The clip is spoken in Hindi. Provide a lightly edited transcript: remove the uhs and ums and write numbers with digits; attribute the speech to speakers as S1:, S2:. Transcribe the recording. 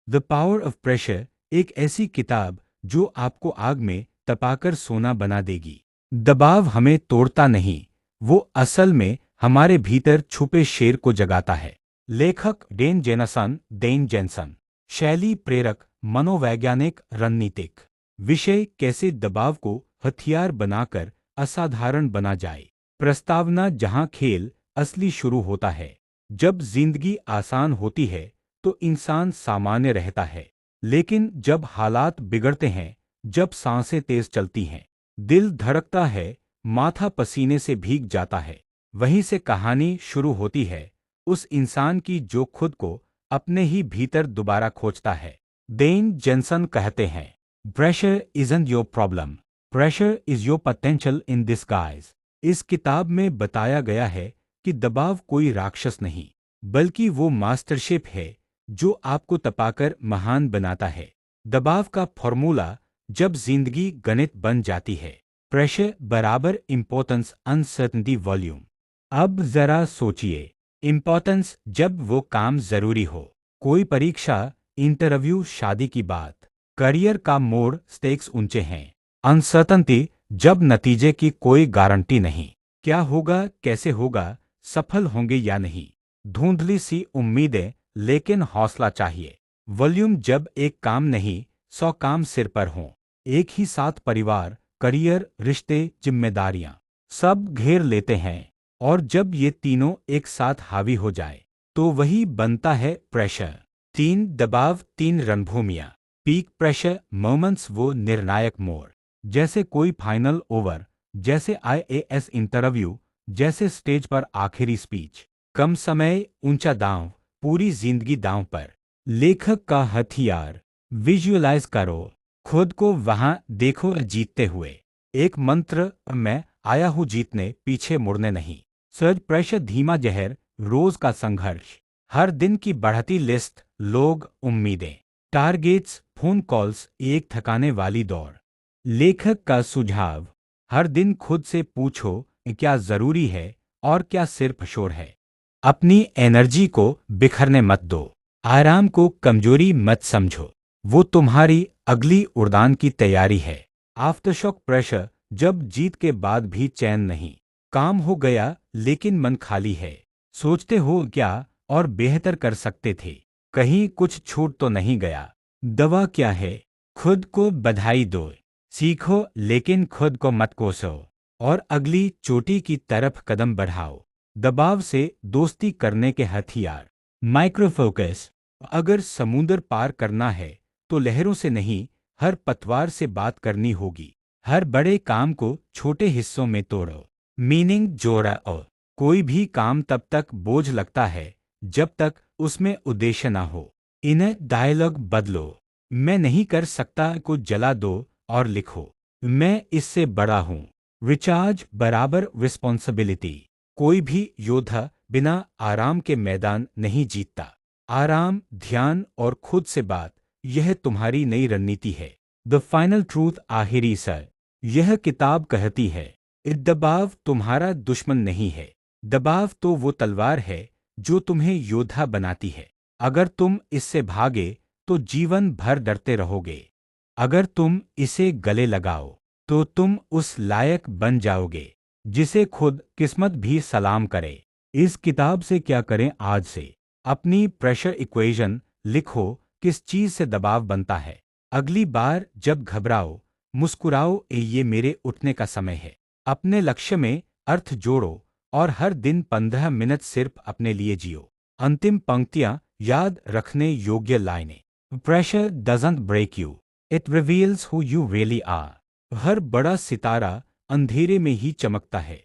S1: द पावर ऑफ प्रेशर एक ऐसी किताब जो आपको आग में तपाकर सोना बना देगी। दबाव हमें तोड़ता नहीं, वो असल में हमारे भीतर छुपे शेर को जगाता है। लेखक डेन जेनसन। शैली प्रेरक, मनोवैज्ञानिक, रणनीतिक। विषय कैसे दबाव को हथियार बनाकर असाधारण बना जाए। प्रस्तावना जहां खेल असली शुरू होता है। जब जिंदगी आसान होती है तो इंसान सामान्य रहता है, लेकिन जब हालात बिगड़ते हैं, जब सांसें तेज चलती हैं, दिल धड़कता है, माथा पसीने से भीग जाता है, वहीं से कहानी शुरू होती है, उस इंसान की जो खुद को अपने ही भीतर दोबारा खोजता है। डेन जेनसन कहते हैं, pressure isn't your problem, pressure is your potential in disguise. इस किताब में बताया गया है कि दबाव कोई राक्षस नहीं, बल्कि वो मास्टरशेफ है जो आपको तपाकर महान बनाता है। दबाव का फॉर्मूला, जब जिंदगी गणित बन जाती है। प्रेशर बराबर इंपॉर्टेंस अनसर्टनिटी वॉल्यूम। अब जरा सोचिए, इंपॉर्टेंस जब वो काम जरूरी हो, कोई परीक्षा, इंटरव्यू, शादी की बात, करियर का मोड़, स्टेक्स ऊंचे हैं। अनसर्टनिटी जब नतीजे की कोई गारंटी नहीं, क्या होगा, कैसे होगा, सफल होंगे या नहीं। धुंधली सी उम्मीदें, लेकिन हौसला चाहिए। वॉल्यूम जब एक काम नहीं, 100 काम सिर पर हों, एक ही साथ परिवार, करियर, रिश्ते, जिम्मेदारियां सब घेर लेते हैं, और जब ये तीनों एक साथ हावी हो जाए तो वही बनता है प्रेशर। 3 दबाव, 3 रणभूमियां। पीक प्रेशर मोमेंट्स, वो निर्णायक मोड़, जैसे कोई फाइनल ओवर, जैसे आईएएस इंटरव्यू, जैसे स्टेज पर आखिरी स्पीच। कम समय, ऊंचा दांव, पूरी जिंदगी दांव पर। लेखक का हथियार, विजुअलाइज करो, खुद को वहां देखो जीतते हुए। एक मंत्र, मैं आया हूं जीतने, पीछे मुड़ने नहीं। सर्ज प्रेशर धीमा जहर, रोज का संघर्ष, हर दिन की बढ़ती लिस्ट, लोग, उम्मीदें, टारगेट्स, फोन कॉल्स, एक थकाने वाली दौड़। लेखक का सुझाव, हर दिन खुद से पूछो, क्या जरूरी है और क्या सिर्फ शोर है। अपनी एनर्जी को बिखरने मत दो, आराम को कमजोरी मत समझो, वो तुम्हारी अगली उड़ान की तैयारी है। आफ्टरशॉक प्रेशर, जब जीत के बाद भी चैन नहीं, काम हो गया लेकिन मन खाली है, सोचते हो क्या और बेहतर कर सकते थे, कहीं कुछ छूट तो नहीं गया। दवा क्या है, खुद को बधाई दो, सीखो लेकिन खुद को मत कोसो, और अगली चोटी की तरफ कदम बढ़ाओ। दबाव से दोस्ती करने के हथियार, माइक्रोफोकस, अगर समुंदर पार करना है तो लहरों से नहीं, हर पतवार से बात करनी होगी। हर बड़े काम को छोटे हिस्सों में तोड़ो, मीनिंग जोड़ो। कोई भी काम तब तक बोझ लगता है जब तक उसमें उद्देश्य ना हो। इन्हें डायलॉग बदलो, मैं नहीं कर सकता को जला दो और लिखो, मैं इससे बड़ा हूं। रिचार्ज बराबर रिस्पॉन्सिबिलिटी, कोई भी योद्धा बिना आराम के मैदान नहीं जीतता। आराम, ध्यान और खुद से बात, यह तुम्हारी नई रणनीति है। द फाइनल ट्रूथ, आखिरी सर, यह किताब कहती है, दबाव तुम्हारा दुश्मन नहीं है, दबाव तो वो तलवार है जो तुम्हें योद्धा बनाती है। अगर तुम इससे भागे तो जीवन भर डरते रहोगे, अगर तुम इसे गले लगाओ तो तुम उस लायक बन जाओगे जिसे खुद किस्मत भी सलाम करे। इस किताब से क्या करें आज से, अपनी प्रेशर इक्वेशन लिखो, किस चीज से दबाव बनता है। अगली बार जब घबराओ, मुस्कुराओ, ये मेरे उठने का समय है। अपने लक्ष्य में अर्थ जोड़ो और हर दिन 15 मिनट सिर्फ अपने लिए जियो। अंतिम पंक्तियां, याद रखने योग्य लाइनें, pressure doesn't break you, it reveals who you really are. हर बड़ा सितारा अंधेरे में ही चमकता है,